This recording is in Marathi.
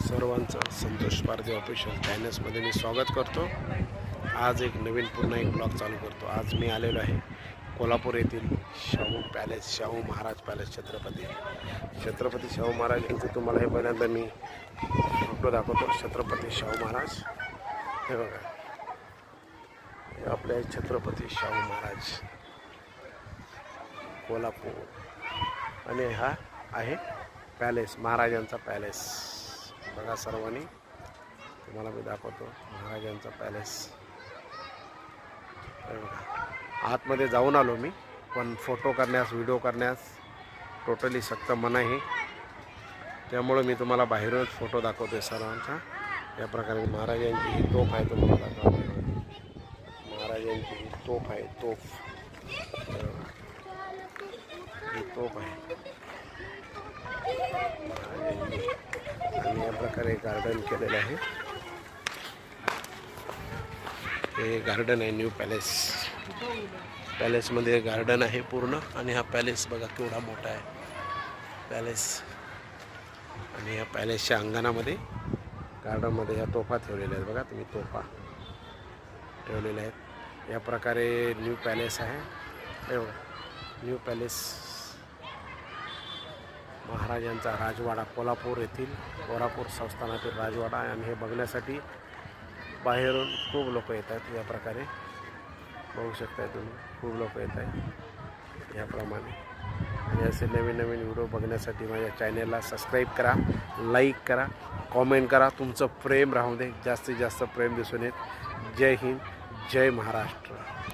सर्वांचं संतोष पारधी ऑफिशियल चॅनल्समध्ये मी स्वागत करतो। आज एक नवीन पुन्हा एक ब्लॉग चालू करतो। आज मी आलेलो आहे कोल्हापूर येथील शाहू पॅलेस, शाहू महाराज पॅलेस, छत्रपती शाहू महाराज यांचे तुम्हाला हे पहिल्यांदा मी फोटो दाखवतो। छत्रपती शाहू महाराज हे बघा, हे आपले छत्रपती शाहू महाराज कोल्हापूर। आणि हा आहे पॅलेस, महाराजांचा पॅलेस बघा सर्वांनी, तुम्हाला मी दाखवतो महाराजांचा पॅलेस। आतमध्ये जाऊन आलो मी, पण फोटो करण्यास, व्हिडिओ करण्यास टोटली सक्त मनाई, त्यामुळे मी तुम्हाला बाहेरूनच फोटो दाखवतोय सर्वांचा। या प्रकारे महाराजांची ही तोफ आहे, तुम्हाला दाखवतो। महाराजांची ही तोफ आहे, तोफ ही तोफ आहे। आणि या प्रकारे गार्डन केलेलं आहे। हे गार्डन आहे न्यू पॅलेस, पॅलेसमध्ये गार्डन आहे पूर्ण। आणि हा पॅलेस बघा केवढा मोठा आहे पॅलेस। आणि या पॅलेसच्या अंगणामध्ये, गार्डनमध्ये ह्या तोफा ठेवलेल्या आहेत बघा तुम्ही, तोफा ठेवलेल्या आहेत। या प्रकारे न्यू पॅलेस आहे, हे बघा न्यू पॅलेस, महाराजांचा राजवाडा कोल्हापूर येथील, कोल्हापूर संस्थानातील राजवाडा आहे। आणि हे बघण्यासाठी बाहेरून खूप लोक येतात। या प्रकारे बघू शकताय तुम्ही, खूप लोक येत आहेत याप्रमाणे। आणि असे नवीन नवीन व्हिडिओ बघण्यासाठी माझ्या चॅनलला सबस्क्राईब करा, लाईक करा, कॉमेंट करा। तुमचं प्रेम राहू दे, जास्तीत जास्त प्रेम दिसून येत। जय हिंद, जय महाराष्ट्र।